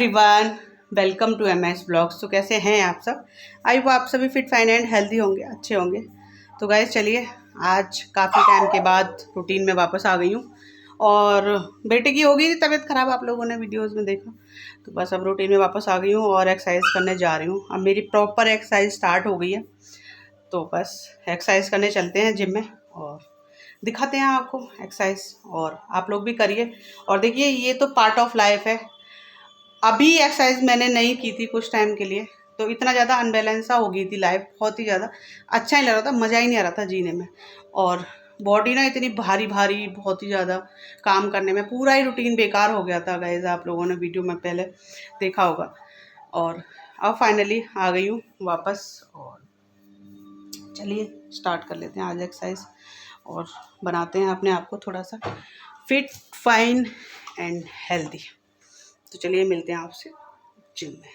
Everyone, welcome to MS blogs. तो कैसे हैं आप सब? आई वो आप सभी फिट फाइन एंड हेल्दी होंगे, अच्छे होंगे। तो गाइस चलिए, आज काफ़ी टाइम के बाद रूटीन में वापस आ गई हूँ। और बेटे की हो गई थी तबीयत ख़राब, आप लोगों ने वीडियोस में देखा। तो बस अब रूटीन में वापस आ गई हूँ और एक्सरसाइज करने जा रही हूँ। अब मेरी प्रॉपर एक्सरसाइज स्टार्ट हो गई है। तो बस एक्सरसाइज करने चलते हैं जिम में और दिखाते हैं आपको एक्सरसाइज, और आप लोग भी करिए। और देखिए, ये तो पार्ट ऑफ लाइफ है। अभी एक्सरसाइज मैंने नहीं की थी कुछ टाइम के लिए, तो इतना ज़्यादा अनबैलेंस सा हो गई थी लाइफ, बहुत ही ज़्यादा अच्छा नहीं लग रहा था, मज़ा ही नहीं आ रहा था जीने में। और बॉडी ना इतनी भारी भारी, बहुत ही ज़्यादा काम करने में पूरा ही रूटीन बेकार हो गया था गाइस। आप लोगों ने वीडियो में पहले देखा होगा। और अब फाइनली आ गई हूँ वापस, और चलिए स्टार्ट कर लेते हैं आज एक्सरसाइज और बनाते हैं अपने आप को थोड़ा सा फिट फाइन एंड हेल्दी। तो चलिए मिलते हैं आपसे जिम में।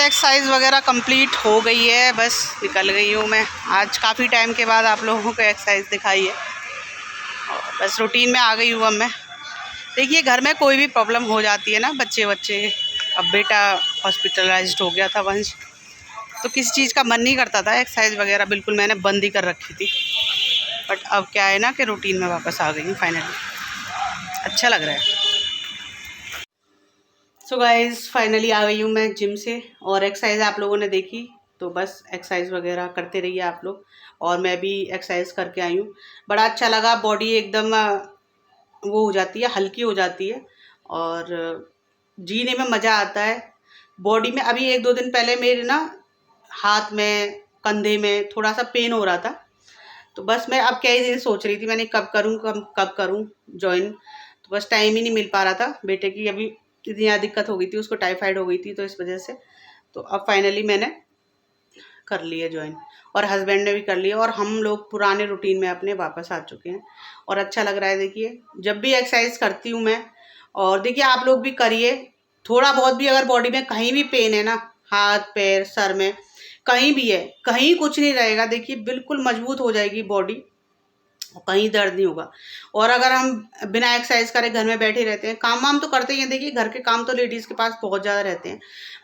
एक्सरसाइज वगैरह कंप्लीट हो गई है, बस निकल गई हूँ मैं। आज काफ़ी टाइम के बाद आप लोगों को एक्सरसाइज दिखाई है और बस रूटीन में आ गई हूँ अब मैं। देखिए, घर में कोई भी प्रॉब्लम हो जाती है ना, बच्चे अब बेटा हॉस्पिटलाइज्ड हो गया था वंश, तो किसी चीज़ का मन नहीं करता था एक्सरसाइज वगैरह, बिल्कुल मैंने बंद ही कर रखी थी। बट अब क्या है ना कि रूटीन में वापस आ गई हूँ फाइनली। अच्छा लग रहा है। सो गाइज फाइनली आ गई हूँ मैं जिम से, और एक्सरसाइज आप लोगों ने देखी, तो बस एक्सरसाइज वगैरह करते रहिए आप लोग। और मैं भी एक्सरसाइज करके आई हूँ, बड़ा अच्छा लगा। बॉडी एकदम वो हो जाती है, हल्की हो जाती है, और जीने में मज़ा आता है बॉडी में। अभी 1-2 दिन पहले मेरे ना हाथ में, कंधे में थोड़ा सा पेन हो रहा था, तो बस मैं अब कई दिन सोच रही थी मैंने कब करूँ, कब करूँ ज्वाइन। तो बस टाइम ही नहीं मिल पा रहा था। बेटे की अभी इतनी ज़्यादा दिक्कत हो गई थी, उसको टाइफाइड हो गई थी, तो इस वजह से तो अब फाइनली मैंने कर लिया ज्वाइन, और हस्बैंड ने भी कर लिया, और हम लोग पुराने रूटीन में अपने वापस आ चुके हैं, और अच्छा लग रहा है। देखिए जब भी एक्सरसाइज करती हूँ मैं, और देखिए आप लोग भी करिए, थोड़ा बहुत भी अगर बॉडी में कहीं भी पेन है ना, हाथ पैर सर में कहीं भी है, कहीं कुछ नहीं रहेगा, देखिए बिल्कुल मजबूत हो जाएगी बॉडी, कहीं दर्द नहीं होगा। और अगर हम बिना एक्सरसाइज करे घर में बैठे रहते हैं, काम वाम तो करते ही हैं, देखिए घर के काम तो लेडीज़ के पास बहुत ज़्यादा रहते हैं,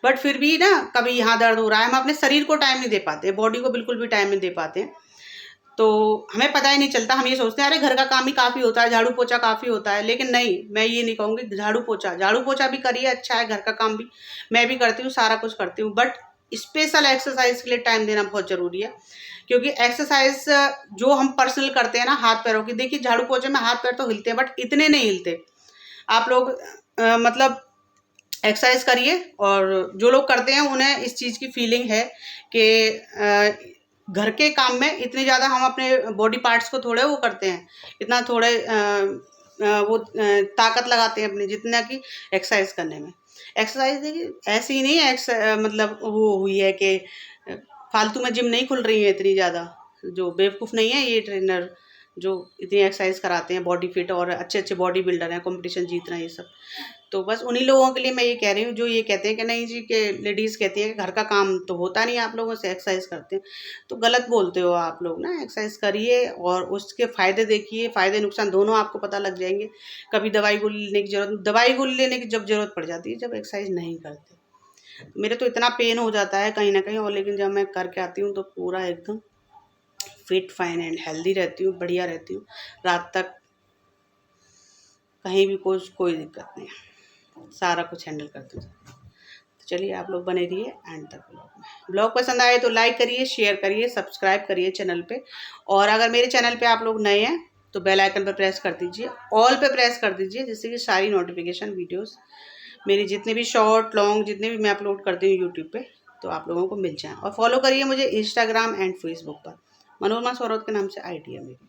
बट फिर भी ना कभी यहाँ दर्द हो रहा है, हम अपने शरीर को टाइम नहीं दे पाते, बॉडी को बिल्कुल भी टाइम नहीं दे पाते हैं, तो हमें पता ही नहीं चलता। हम ये सोचते हैं अरे घर का काम ही काफ़ी होता है, झाड़ू पोछा काफ़ी होता है, लेकिन नहीं, मैं ये नहीं कहूँगी। झाड़ू पोछा भी करिए, अच्छा है, घर का काम भी मैं भी करती हूँ, सारा कुछ करती हूँ, बट स्पेशल एक्सरसाइज के लिए टाइम देना बहुत ज़रूरी है। क्योंकि एक्सरसाइज जो हम पर्सनल करते हैं ना हाथ पैरों की, देखिए झाड़ू पोछे में हाथ पैर तो हिलते हैं, बट इतने नहीं हिलते। आप लोग मतलब एक्सरसाइज करिए, और जो लोग करते हैं उन्हें इस चीज़ की फीलिंग है कि घर के काम में इतने ज़्यादा हम अपने बॉडी पार्ट्स को थोड़े वो करते हैं, इतना थोड़े वो ताकत लगाते हैं अपनी, जितना कि एक्सरसाइज करने में। एक्सरसाइज देखिए ऐसे ही नहीं है, मतलब वो हुई है कि फालतू में जिम नहीं खुल रही है इतनी ज़्यादा, जो बेवकूफ़ नहीं है ये ट्रेनर जो इतनी एक्सरसाइज कराते हैं, बॉडी फिट और अच्छे अच्छे बॉडी बिल्डर हैं, कंपटीशन जीत रहे हैं, ये सब। तो बस उन्हीं लोगों के लिए मैं ये कह रही हूँ जो ये कहते हैं कि नहीं जी, कि लेडीज़ कहती हैं कि घर का काम तो होता नहीं आप लोगों से, एक्सरसाइज करते हैं, तो गलत बोलते हो आप लोग ना। एक्सरसाइज करिए और उसके फ़ायदे देखिए, फ़ायदे नुकसान दोनों आपको पता लग जाएंगे। कभी दवाई गोली लेने की जब ज़रूरत पड़ जाती है, जब एक्सरसाइज नहीं करते। मेरे तो इतना पेन हो जाता है कहीं ना कहीं, और लेकिन जब मैं करके आती हूँ तो पूरा एकदम फिट फाइन एंड हेल्दी रहती हूँ, बढ़िया रहती हूँ, रात तक कहीं भी कोई दिक्कत नहीं है, सारा कुछ हैंडल करती हूँ। तो चलिए आप लोग बने रहिए एंड तक ब्लॉग पसंद आए तो लाइक करिए, शेयर करिए, सब्सक्राइब करिए चैनल पे, और अगर मेरे चैनल पे आप लोग नए हैं तो बेल आइकन पर प्रेस कर दीजिए, ऑल पे प्रेस कर दीजिए, जिससे कि सारी नोटिफिकेशन वीडियोस मेरी जितने भी शॉर्ट लॉन्ग जितने भी मैं अपलोड करती हूँ यूट्यूब पे, तो आप लोगों को मिल जाए। और फॉलो करिए मुझे इंस्टाग्राम एंड फेसबुक पर, मनोरमा सौरभ के नाम से आईडी है मेरी।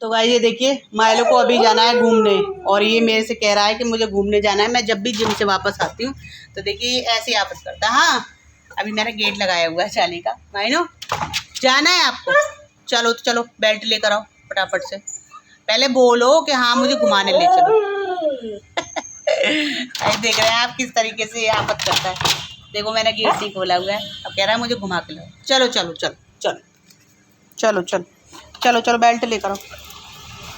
तो गाइस ये देखिए माइलो को अभी जाना है घूमने, और ये मेरे से कह रहा है कि मुझे घूमने जाना है। मैं जब भी जिम से वापस आती हूँ तो देखिए ये ऐसे आपस करता है। हाँ अभी मैंने गेट लगाया हुआ है जाने का। माइनो जाना है आपको, चलो तो चलो, बेल्ट लेकर आओ फटाफट से, पहले बोलो कि हाँ मुझे घुमाने ले चलो। अरे देख रहे हैं आप किस तरीके से ये आपस करता है। देखो मैंने गेट नहीं खोला हुआ है, अब कह रहा है मुझे घुमा के लो। चलो चलो चलो चलो चलो चलो चलो चलो, बेल्ट लेकर आओ,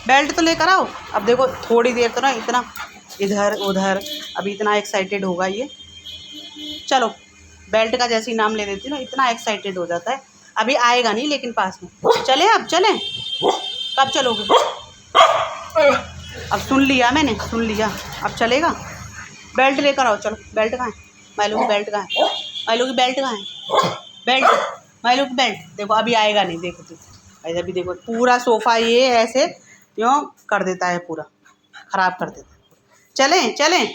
बेल्ट तो लेकर आओ। अब देखो थोड़ी देर तो ना इतना इधर उधर, अभी इतना एक्साइटेड होगा ये। चलो बेल्ट का जैसे ही नाम ले देती हूँ ना इतना एक्साइटेड हो जाता है। अभी आएगा नहीं लेकिन पास में। चले अब चलें, कब चलोगे? अब सुन लिया मैंने, सुन लिया, अब चलेगा। बेल्ट लेकर आओ, चलो। बेल्ट कहाँ है? माइलो की बेल्ट कहाँ है? माइलो की बेल्ट कहाँ है? बेल्ट, माइलो की बेल्ट। देखो अभी आएगा नहीं, देखो देखो ऐसे भी देखो पूरा सोफ़ा ये ऐसे क्यों कर देता है, पूरा ख़राब कर देता है। चलें चलें,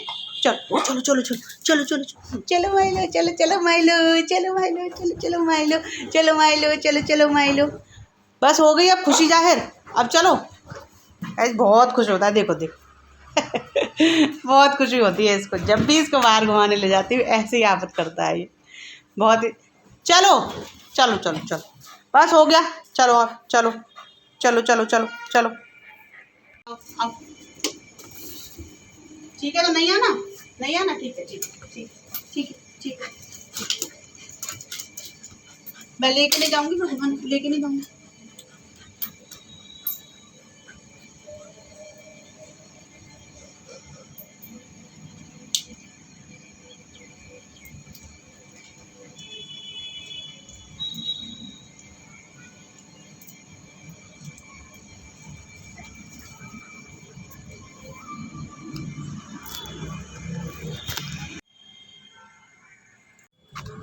चलो चलो चलो चलो चलो चलो चलो माइलो, चलो चलो माइलो, चलो माइलो, चलो चलो माइलो, चलो माइलो, चलो चलो माइलो। बस हो गई अब खुशी जाहिर, अब चलो। ऐसे बहुत खुश होता है, देखो देखो। बहुत खुशी होती है इसको, जब भी इसको बाहर घुमाने ले जाती हूँ ऐसे ही आफत करता है ये, बहुत ही। चलो चलो चलो चलो, बस हो गया, चलो आप चलो चलो चलो चलो चलो। आओ, ठीक है तो नहीं आना, नहीं आना, ठीक है ठीक है ठीक ठीक ठीक है। मैं लेके नहीं जाऊँगी, मैं घुमाने लेके नहीं जाऊँगी।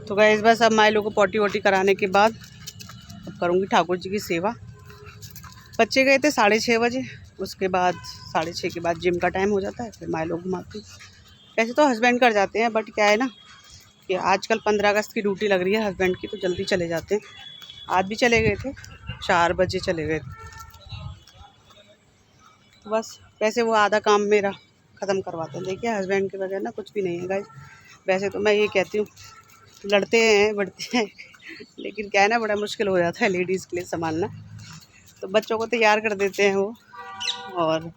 तो गाइस बस अब माइलो को पॉटी वोटी कराने के बाद अब करूँगी ठाकुर जी की सेवा। बच्चे गए थे 6:30 बजे, उसके बाद 6:30 के बाद जिम का टाइम हो जाता है, फिर माइलो घुमाती। वैसे तो हस्बैंड कर जाते हैं, बट क्या है ना कि आजकल 15 अगस्त की ड्यूटी लग रही है हस्बैंड की, तो जल्दी चले जाते हैं। आज भी चले गए थे, 4 बजे चले गए थे। तो बस वैसे वो आधा काम मेरा ख़त्म करवाते हैं। देखिए हस्बैंड के बगैर ना कुछ भी नहीं है गाइस। वैसे तो मैं ये कहती हूँ लड़ते हैं बढ़ते हैं लेकिन क्या है ना बड़ा मुश्किल हो जाता है लेडीज़ के लिए संभालना। तो बच्चों को तैयार कर देते हैं वो, और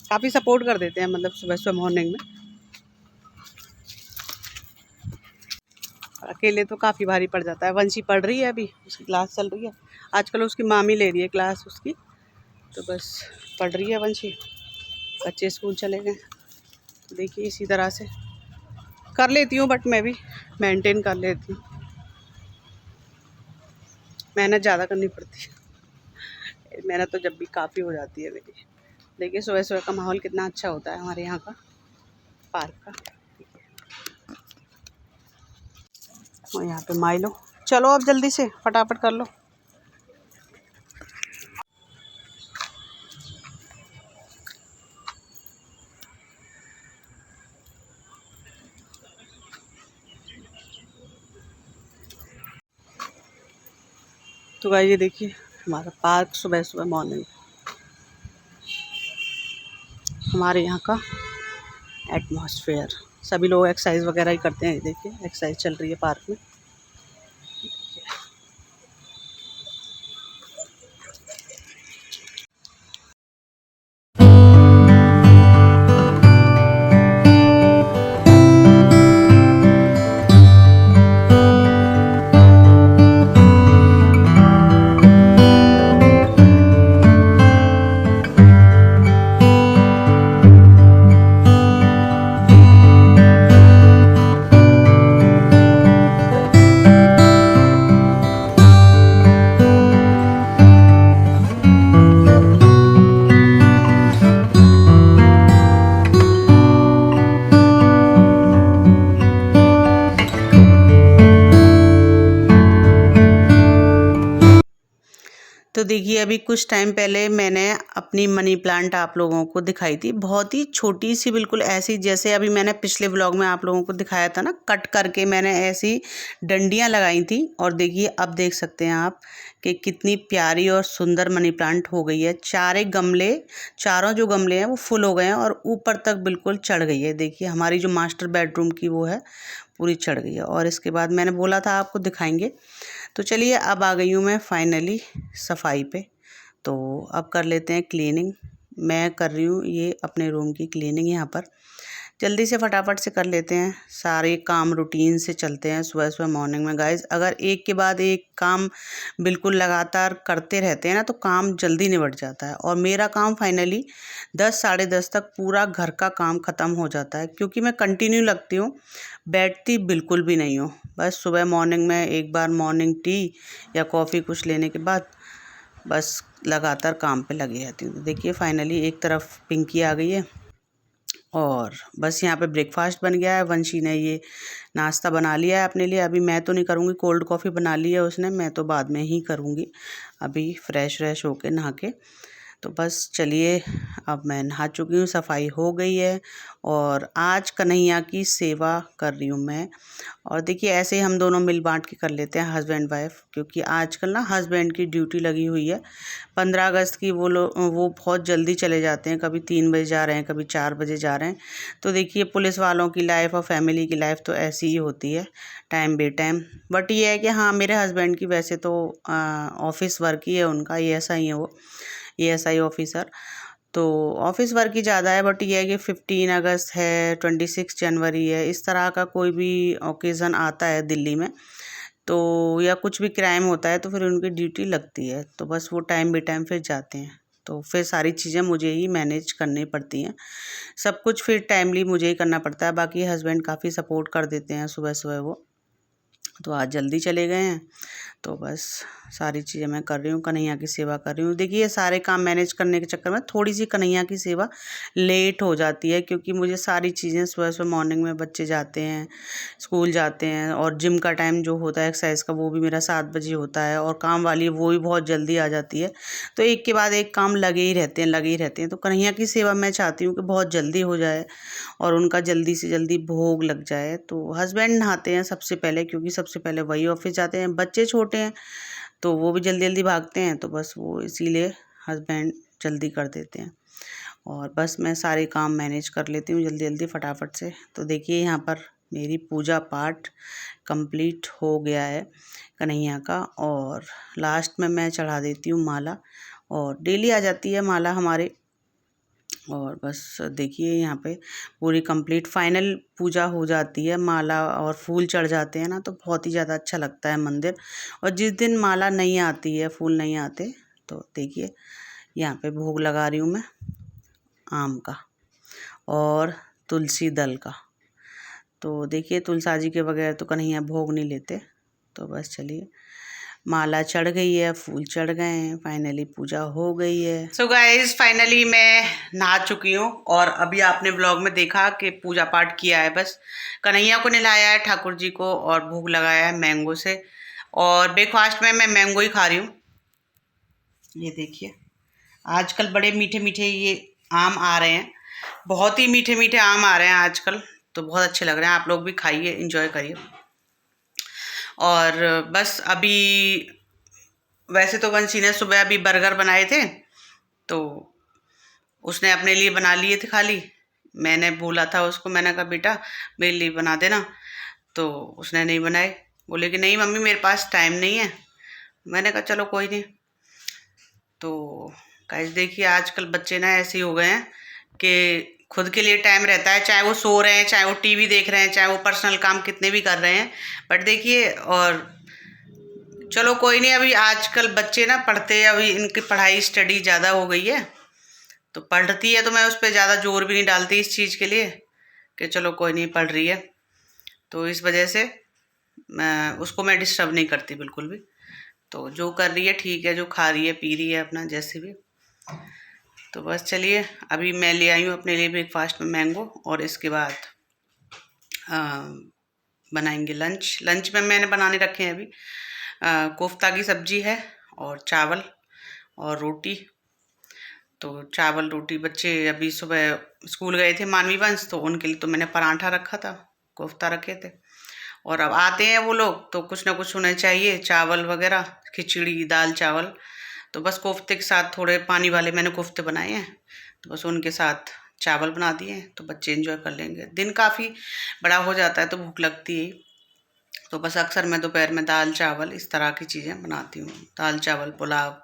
काफ़ी सपोर्ट कर देते हैं, मतलब सुबह सुबह मॉर्निंग में। अकेले तो काफ़ी भारी पड़ जाता है। वंशी पढ़ रही है, अभी उसकी क्लास चल रही है। आजकल उसकी मामी ले रही है क्लास उसकी, तो बस पढ़ रही है वंशी। बच्चे स्कूल चले गए। तो देखिए इसी तरह से कर लेती हूँ, बट मैं भी मेंटेन कर लेती हूँ। मेहनत ज़्यादा करनी पड़ती है। मेहनत तो जब भी काफ़ी हो जाती है मेरी। देखिए सुबह सुबह का माहौल कितना अच्छा होता है हमारे यहाँ का, पार्क का। और यहाँ पे माइलो, चलो अब जल्दी से फटाफट कर लो। तो गाइस ये देखिए हमारा पार्क सुबह सुबह मॉर्निंग, हमारे यहाँ का एटमॉस्फेयर। सभी लोग एक्सरसाइज वगैरह ही करते हैं। देखिए एक्सरसाइज चल रही है पार्क में। तो देखिए अभी कुछ टाइम पहले मैंने अपनी मनी प्लांट आप लोगों को दिखाई थी, बहुत ही छोटी सी, बिल्कुल ऐसी जैसे अभी मैंने पिछले व्लॉग में आप लोगों को दिखाया था ना, कट करके मैंने ऐसी डंडियां लगाई थी। और देखिए अब देख सकते हैं आप कि कितनी प्यारी और सुंदर मनी प्लांट हो गई है। चारों जो गमले हैं वो फुल हो गए हैं और ऊपर तक बिल्कुल चढ़ गई है। देखिए हमारी जो मास्टर बेडरूम की वो है पूरी चढ़ गई है। और इसके बाद मैंने बोला था आपको दिखाएंगे, तो चलिए अब आ गई हूँ मैं फाइनली सफाई पे। तो अब कर लेते हैं क्लीनिंग। मैं कर रही हूँ ये अपने रूम की क्लीनिंग यहाँ पर। जल्दी से फटाफट से कर लेते हैं, सारे काम रूटीन से चलते हैं सुबह सुबह मॉर्निंग में गाइस। अगर एक के बाद एक काम बिल्कुल लगातार करते रहते हैं ना तो काम जल्दी निबट जाता है। और मेरा काम फाइनली 10 साढ़े 10 तक पूरा घर का काम ख़त्म हो जाता है, क्योंकि मैं कंटिन्यू लगती हूँ, बैठती बिल्कुल भी नहीं हूँ। बस सुबह मॉर्निंग में एक बार मॉर्निंग टी या कॉफ़ी कुछ लेने के बाद बस लगातार काम पे लगी रहती हूँ। देखिए फाइनली एक तरफ पिंकी आ गई है और बस यहाँ पे ब्रेकफास्ट बन गया है। वंशी ने ये नाश्ता बना लिया है अपने लिए। अभी मैं तो नहीं करूँगी, कोल्ड कॉफ़ी बना ली है उसने, मैं तो बाद में ही करूँगी। अभी फ्रेश होके नहा के। तो बस चलिए अब मैं नहा चुकी हूँ, सफाई हो गई है और आज कन्हैया की सेवा कर रही हूँ मैं। और देखिए ऐसे ही हम दोनों मिल बांट के कर लेते हैं हस्बैंड वाइफ, क्योंकि आजकल ना हस्बैंड की ड्यूटी लगी हुई है 15 अगस्त की। वो बहुत जल्दी चले जाते हैं, कभी 3 बजे जा रहे हैं, कभी 4 बजे जा रहे हैं। तो देखिए पुलिस वालों की लाइफ और फैमिली की लाइफ तो ऐसी ही होती है टाइम बे टाइम। बट ये है कि हाँ मेरे हस्बैंड की वैसे तो ऑफिस वर्क ही है उनका, ये ऐसा ही है वो ASI ऑफिसर। तो ऑफिस वर्क ही ज़्यादा है, बट ये है कि 15 अगस्त है, 26 जनवरी है, इस तरह का कोई भी ओकेज़न आता है दिल्ली में तो या कुछ भी क्राइम होता है तो फिर उनकी ड्यूटी लगती है। तो बस वो टाइम बे टाइम फिर जाते हैं, तो फिर सारी चीज़ें मुझे ही मैनेज करनी पड़ती हैं। सब कुछ फिर टाइमली मुझे ही करना पड़ता है। बाकी हस्बैंड काफ़ी सपोर्ट कर देते हैं सुबह सुबह वो। तो आज जल्दी चले गए हैं, तो बस सारी चीज़ें मैं कर रही हूँ, कन्हैया की सेवा कर रही हूँ। देखिए ये सारे काम मैनेज करने के चक्कर में थोड़ी सी कन्हैया की सेवा लेट हो जाती है, क्योंकि मुझे सारी चीज़ें सुबह सुबह मॉर्निंग में बच्चे जाते हैं, स्कूल जाते हैं, और जिम का टाइम जो होता है एक्सरसाइज का वो भी मेरा 7 बजे होता है, और काम वाली वो भी बहुत जल्दी आ जाती है। तो एक के बाद एक काम लगे ही रहते हैं। तो कन्हैया की सेवा मैं चाहती हूँ कि बहुत जल्दी हो जाए और उनका जल्दी से जल्दी भोग लग जाए। तो हस्बैंड नहाते हैं सबसे पहले, क्योंकि सबसे पहले वही ऑफिस जाते हैं। बच्चे छोटे हैं तो वो भी जल्दी जल्दी भागते हैं, तो बस वो इसीलिए हस्बैंड जल्दी कर देते हैं, और बस मैं सारे काम मैनेज कर लेती हूँ जल्दी जल्दी फटाफट से। तो देखिए यहाँ पर मेरी पूजा पाठ कंप्लीट हो गया है कन्हैया का, और लास्ट में मैं चढ़ा देती हूँ माला, और डेली आ जाती है माला हमारे। और बस देखिए यहाँ पे पूरी कंप्लीट फाइनल पूजा हो जाती है, माला और फूल चढ़ जाते हैं ना, तो बहुत ही ज़्यादा अच्छा लगता है मंदिर। और जिस दिन माला नहीं आती है, फूल नहीं आते, तो देखिए यहाँ पे भोग लगा रही हूँ मैं आम का और तुलसी दल का। तो देखिए तुलसा जी के बगैर तो कन्हैया भोग नहीं लेते। तो बस चलिए, माला चढ़ गई है, फूल चढ़ गए हैं, फाइनली पूजा हो गई है। सो गाइस फाइनली मैं नहा चुकी हूँ, और अभी आपने ब्लॉग में देखा कि पूजा पाठ किया है। बस कन्हैया को नहलाया है, ठाकुर जी को, और भोग लगाया है मैंगो से। और ब्रेकफास्ट में मैं मैंगो ही खा रही हूँ। ये देखिए आजकल बड़े मीठे मीठे ये आम आ रहे हैं, बहुत ही मीठे मीठे आम आ रहे हैं आजकल, तो बहुत अच्छे लग रहे हैं। आप लोग भी खाइए, इंजॉय करिए। और बस अभी वैसे तो वंशी ने सुबह अभी बर्गर बनाए थे, तो उसने अपने लिए बना लिए थे खाली। मैंने बोला था उसको, मैंने कहा बेटा मेरे लिए बना देना, तो उसने नहीं बनाए। बोले कि नहीं मम्मी मेरे पास टाइम नहीं है। मैंने कहा चलो कोई नहीं। तो गाइस देखिए आजकल बच्चे ना ऐसे ही हो गए हैं कि खुद के लिए टाइम रहता है, चाहे वो सो रहे हैं, चाहे वो टीवी देख रहे हैं, चाहे वो पर्सनल काम कितने भी कर रहे हैं। बट देखिए, और चलो कोई नहीं, अभी आजकल बच्चे ना पढ़ते हैं, अभी इनकी पढ़ाई स्टडी ज़्यादा हो गई है, तो पढ़ती है, तो मैं उस पर ज़्यादा जोर भी नहीं डालती इस चीज़ के लिए कि चलो कोई नहीं पढ़ रही है। तो इस वजह से मैं डिस्टर्ब नहीं करती बिल्कुल भी। तो जो कर रही है ठीक है, जो खा रही है पी रही है अपना जैसे भी। तो बस चलिए, अभी मैं ले आई हूँ अपने लिए ब्रेकफास्ट में मैंगो, और इसके बाद बनाएंगे लंच। लंच में मैंने बनाने रखे हैं अभी कोफ्ता की सब्जी है, और चावल और रोटी। तो चावल रोटी, बच्चे अभी सुबह स्कूल गए थे मानवी वंश, तो उनके लिए तो मैंने पराठा रखा था, कोफ्ता रखे थे। और अब आते हैं वो लोग तो कुछ ना कुछ उन्हें चाहिए, चावल वगैरह, खिचड़ी दाल चावल। तो बस कोफ्ते के साथ थोड़े पानी वाले मैंने कोफ्ते बनाए हैं, तो बस उनके साथ चावल बना दिए हैं, तो बच्चे एंजॉय कर लेंगे। दिन काफ़ी बड़ा हो जाता है तो भूख लगती है, तो बस अक्सर मैं दोपहर में दाल चावल इस तरह की चीज़ें बनाती हूँ। दाल चावल, पुलाव,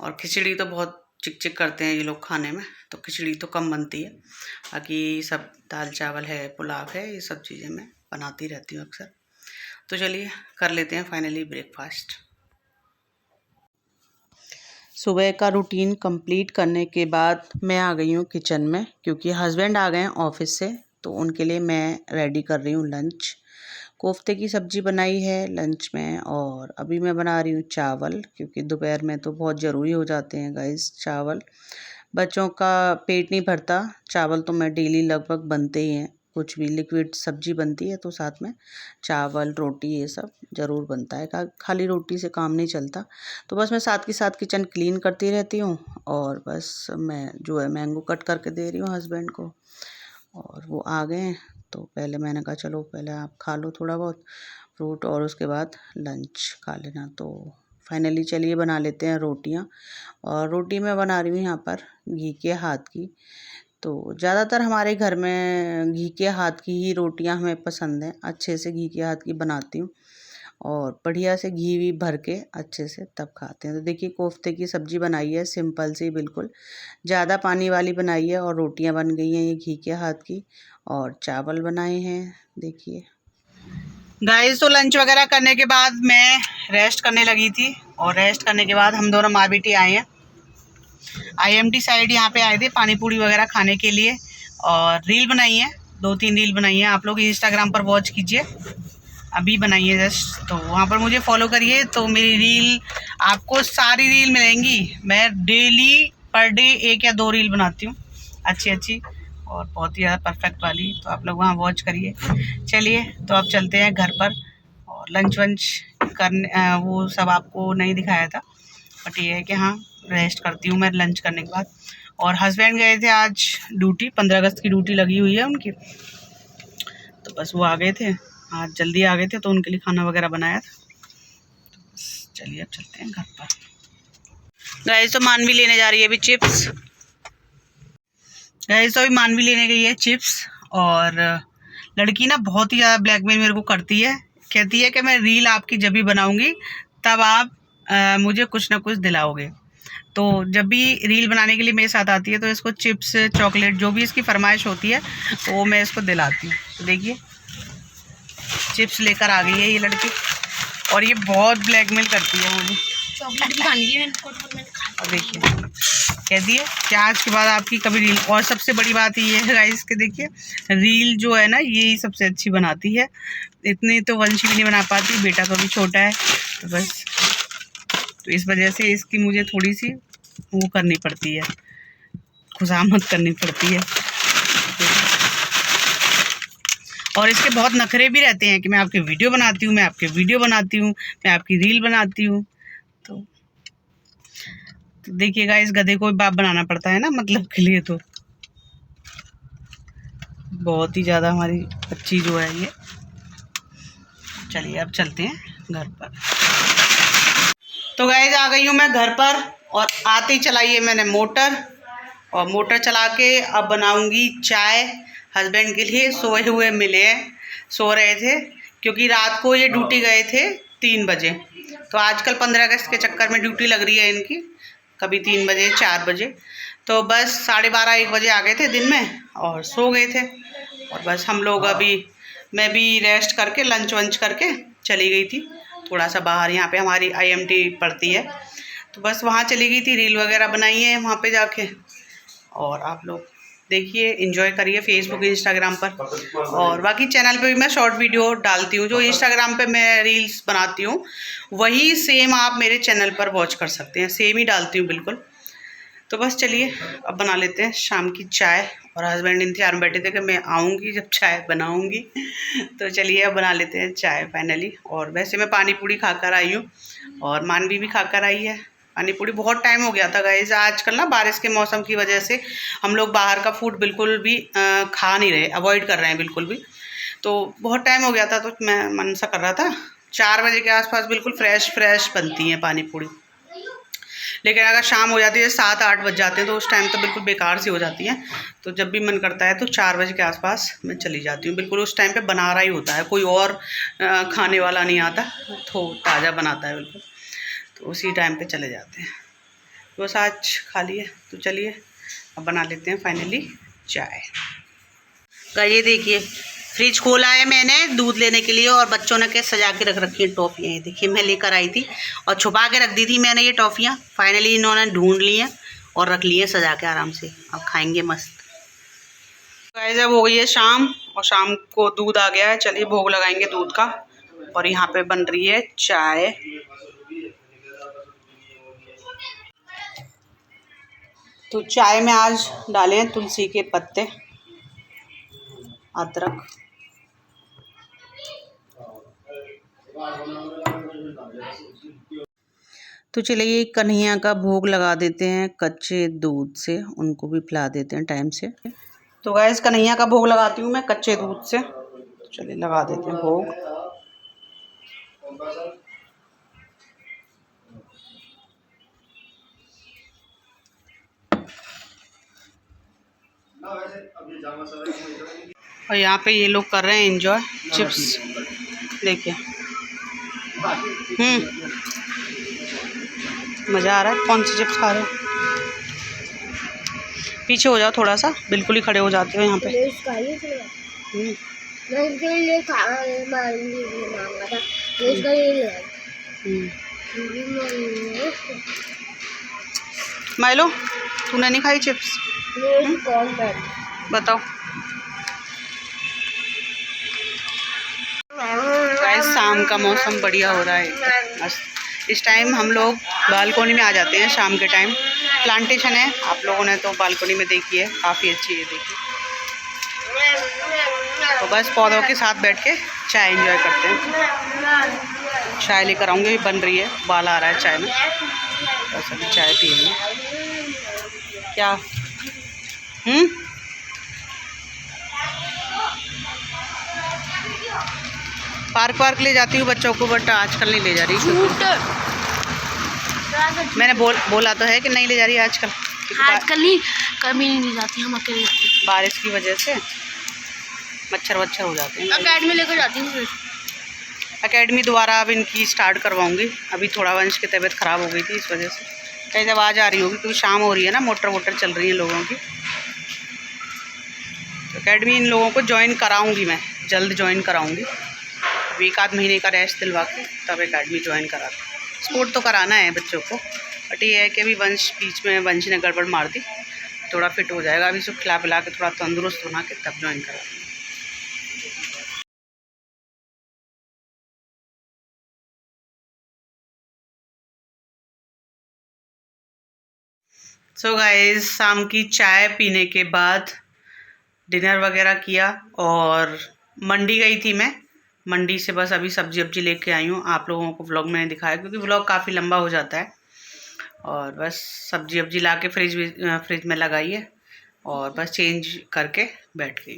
और खिचड़ी तो बहुत चिक चिक करते हैं ये लोग खाने में, तो खिचड़ी तो कम बनती है। बाकी सब दाल चावल है, पुलाव है, ये सब चीज़ें मैं बनाती रहती हूँ अक्सर। तो चलिए कर लेते हैं फाइनली ब्रेकफास्ट। सुबह का रूटीन कंप्लीट करने के बाद मैं आ गई हूँ किचन में, क्योंकि हस्बैंड आ गए हैं ऑफिस से, तो उनके लिए मैं रेडी कर रही हूँ लंच। कोफ्ते की सब्ज़ी बनाई है लंच में, और अभी मैं बना रही हूँ चावल, क्योंकि दोपहर में तो बहुत ज़रूरी हो जाते हैं गाइस चावल। बच्चों का पेट नहीं भरता, चावल तो मैं डेली लगभग बनते ही हैं। कुछ भी लिक्विड सब्ज़ी बनती है तो साथ में चावल रोटी ये सब ज़रूर बनता है, खाली रोटी से काम नहीं चलता। तो बस मैं साथ के साथ किचन क्लीन करती रहती हूँ, और बस मैं जो है मैंगो कट करके दे रही हूँ हस्बैंड को, और वो आ गए हैं। तो पहले मैंने कहा चलो पहले आप खा लो थोड़ा बहुत फ्रूट, और उसके बाद लंच खा लेना। तो फाइनली चलिए बना लेते हैं रोटियां। और रोटी मैं बना रही हूँ यहाँ पर घी के हाथ की। तो ज़्यादातर हमारे घर में घी के हाथ की ही रोटियां हमें पसंद हैं, अच्छे से घी के हाथ की बनाती हूँ, और बढ़िया से घी भी भर के अच्छे से तब खाते हैं। तो देखिए कोफ्ते की सब्ज़ी बनाई है सिंपल सी, बिल्कुल ज़्यादा पानी वाली बनाई है, और रोटियां बन गई हैं ये घी के हाथ की, और चावल बनाए हैं। देखिए गाइस, तो लंच वगैरह करने के बाद मैं रेस्ट करने लगी थी, और रेस्ट करने के बाद हम दोनों माँ बेटी आए हैं IMT साइड। यहाँ पे आए थे पानी पूरी वगैरह खाने के लिए, और रील बनाई है, 2-3 रील बनाई है। आप लोग इंस्टाग्राम पर वॉच कीजिए, अभी बनाई है जस्ट, तो वहाँ पर मुझे फॉलो करिए। तो मेरी रील आपको सारी रील मिलेंगी। मैं डेली पर डे 1 या 2 रील बनाती हूँ अच्छी और बहुत ही ज़्यादा परफेक्ट वाली, तो आप लोग वहाँ वॉच करिए। चलिए तो अब चलते हैं घर पर, और लंच वंच करने वो सब आपको नहीं दिखाया था, बट ये है कि हाँ रेस्ट करती हूँ मैं लंच करने के बाद। और हस्बैंड गए थे आज ड्यूटी, 15 अगस्त की ड्यूटी लगी हुई है उनकी, तो बस वो आ गए थे आज, जल्दी आ गए थे, तो उनके लिए खाना वगैरह बनाया था। तो बस चलिए अब चलते हैं घर पर। गाइस तो मानवी लेने जा रही है अभी चिप्स। गाइस तो अभी मानवी लेने गई है चिप्स, और लड़की ना बहुत ही ज़्यादा ब्लैकमेल मेरे को करती है। कहती है कि मैं रील आपकी जब भी बनाऊंगी तब आप मुझे कुछ ना कुछ दिलाओगे। तो जब भी रील बनाने के लिए मेरे साथ आती है तो इसको चिप्स चॉकलेट जो भी इसकी फरमाइश होती है तो वो मैं इसको दिलाती हूँ। तो देखिए चिप्स लेकर आ गई है ये लड़की, और ये बहुत ब्लैकमेल करती है मुझे। चॉकलेट भी खानी है और देखिए कहती है कि आज के बाद आपकी कभी रील। और सबसे बड़ी बात ये है गाइस के देखिए रील जो है ना यही सबसे अच्छी बनाती है, इतनी तो वंशी भी नहीं बना पाती, बेटा तो अभी छोटा है, तो बस तो इस वजह से इसकी मुझे थोड़ी सी वो करनी पड़ती है, खुशामद करनी पड़ती है। और इसके बहुत नखरे भी रहते हैं कि मैं आपकी वीडियो बनाती हूँ, मैं आपकी वीडियो बनाती हूँ, मैं आपकी रील बनाती हूँ। तो देखिएगा इस गधे को भी बाप बनाना पड़ता है ना मतलब के लिए। तो बहुत ही ज़्यादा हमारी बच्ची जो है ये। चलिए अब चलते हैं घर पर। तो गाइस आ गई हूँ मैं घर पर, और आते ही चलाई है मैंने मोटर, और मोटर चला के अब बनाऊंगी चाय हस्बैंड के लिए। सोए हुए मिले हैं, सो रहे थे क्योंकि रात को ये ड्यूटी गए थे 3 बजे। तो आजकल 15 अगस्त के चक्कर में ड्यूटी लग रही है इनकी, कभी 3 बजे 4 बजे, तो बस 12:30-1 बजे आ गए थे दिन में और सो गए थे। और बस हम लोग अभी, मैं भी रेस्ट करके लंच वंच करके चली गई थी थोड़ा सा बाहर, यहाँ पे हमारी IMT पड़ती है, तो बस वहाँ चली गई थी, रील वगैरह बनाई है वहाँ पे जाके। और आप लोग देखिए एंजॉय करिए फेसबुक इंस्टाग्राम पर, और बाकी चैनल पे भी मैं शॉर्ट वीडियो डालती हूँ। जो इंस्टाग्राम पे मैं रील्स बनाती हूँ वही सेम आप मेरे चैनल पर वॉच कर सकते हैं, सेम ही डालती हूँ बिल्कुल। तो बस चलिए अब बना लेते हैं शाम की चाय, और हस्बैंड इंतजार में बैठे थे कि मैं आऊँगी जब चाय बनाऊँगी। तो चलिए अब बना लेते हैं चाय फाइनली। और वैसे मैं पानी पूरी खा कर आई हूँ, और मानवी भी खा कर आई है पानी पूरी। बहुत टाइम हो गया था गाइस, आजकल ना बारिश के मौसम की वजह से हम लोग बाहर का फूड बिल्कुल भी खा नहीं रहे, अवॉइड कर रहे हैं बिल्कुल भी। तो बहुत टाइम हो गया था, तो मैं मन सा कर रहा था 4 बजे के आसपास बिल्कुल फ्रेश बनती हैं पानी पूरी। लेकिन अगर शाम हो जाती है 7-8 बज जाते हैं तो उस टाइम तो बिल्कुल बेकार सी हो जाती हैं। तो जब भी मन करता है तो 4 बजे के आसपास मैं चली जाती हूँ। बिल्कुल उस टाइम पे बना रहा ही होता है, कोई और खाने वाला नहीं आता, तो ताज़ा बनाता है बिल्कुल, तो उसी टाइम पे चले जाते हैं। बस आज खा लिए, तो चलिए अब बना लेते हैं फाइनली चाय। ये देखिए फ्रिज खोला है मैंने दूध लेने के लिए, और बच्चों ने क्या सजा के रख रखी है टॉफ़ियाँ। ये देखिए मैं लेकर आई थी और छुपा के रख दी थी मैंने ये टॉफ़ियाँ, फाइनली इन्होंने ढूंढ ली हैं और रख ली हैं सजा के आराम से। अब खाएंगे मस्त। गाइस अब हो गई है शाम, और शाम को दूध आ गया है, चलिए भोग लगाएंगे दूध का। और यहाँ पे बन रही है चाय। तो चाय में आज डाले हैं तुलसी के पत्ते, अदरक, तो चलिए कन्हैया का भोग लगा देते हैं कच्चे दूध से, उनको भी पिला देते हैं टाइम से। तो गाइस कन्हैया का भोग लगाती हूँ मैं कच्चे दूध से, तो चलिए लगा देते हैं भोग। और यहाँ पे ये लोग कर रहे हैं एंजॉय चिप्स, देखिए मज़ा आ रहा है। कौन सी चिप्स खा रहे हो? पीछे हो जाओ थोड़ा सा, बिल्कुल ही खड़े हो जाते हो यहाँ पे। माइलो तूने नहीं खाई चिप्स? बताओ। गाइस शाम का मौसम बढ़िया हो रहा है बस। इस टाइम हम लोग बालकोनी में आ जाते हैं शाम के टाइम। प्लांटेशन है, आप लोगों ने तो बालकोनी में देखी है, काफ़ी अच्छी है, देखिए। तो बस पौधों के साथ बैठ के चाय एंजॉय करते हैं। चाय लेकर आऊँगी, बन रही है, उबाल आ रहा है चाय में, बस अभी चाय पिएंगे। क्या पार्क ले जाती हूँ बच्चों को, बट आजकल नहीं ले जा रही। मैंने बोला तो है कि नहीं ले जा रही आजकल। आजकल नहीं, कभी नहीं ले जाती, हम अकेले जाते हैं। बारिश की वजह से मच्छर हो जाते हैं। अकेडमी लेकर जाती हूँ फिर। अकेडमी दोबारा अब इनकी स्टार्ट करवाऊंगी। अभी थोड़ा वंश की तबीयत ख़राब हो गई थी, इस वजह से कहीं आवाज़ आ रही होगी क्योंकि शाम हो रही है ना, मोटर चल रही है लोगों की। तो अकेडमी इन लोगों को ज्वाइन कराऊंगी, मैं जल्द ज्वाइन कराऊंगी। अभी 1 आध महीने का रेस्ट दिलवा के तब अकेडमी ज्वाइन कराती। स्पोर्ट तो कराना है बच्चों को, बट ये है कि अभी बीच में वंश ने गड़बड़ मार दी, थोड़ा फिट हो जाएगा। अभी सब खिला पिला के थोड़ा तंदुरुस्त बना के तब ज्वाइन करा। सो गाइस, शाम की चाय पीने के बाद डिनर वगैरह किया और मंडी गई थी मैं। मंडी से बस अभी सब्जी लेके आई हूँ। आप लोगों को व्लॉग मैंने दिखाया क्योंकि व्लॉग काफ़ी लंबा हो जाता है। और बस सब्जी ला के फ्रिज में लगाई है और बस चेंज करके बैठ गई।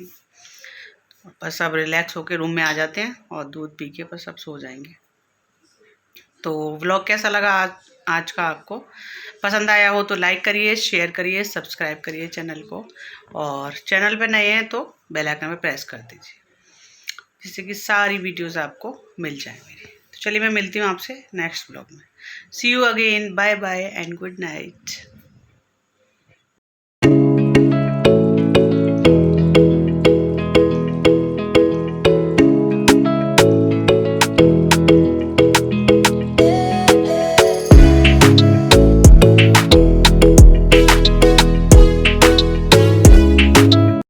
बस अब रिलैक्स होके रूम में आ जाते हैं और दूध पी के बस अब सो जाएंगे। तो व्लॉग कैसा लगा आज का? आपको पसंद आया हो तो लाइक करिए, शेयर करिए, सब्सक्राइब करिए चैनल को, और चैनल पे नए हैं तो बेल आइकन पे प्रेस कर दीजिए जिससे कि सारी वीडियोस आपको मिल जाए मेरी। तो चलिए, मैं मिलती हूँ आपसे नेक्स्ट व्लॉग में। See you again, bye bye and good night.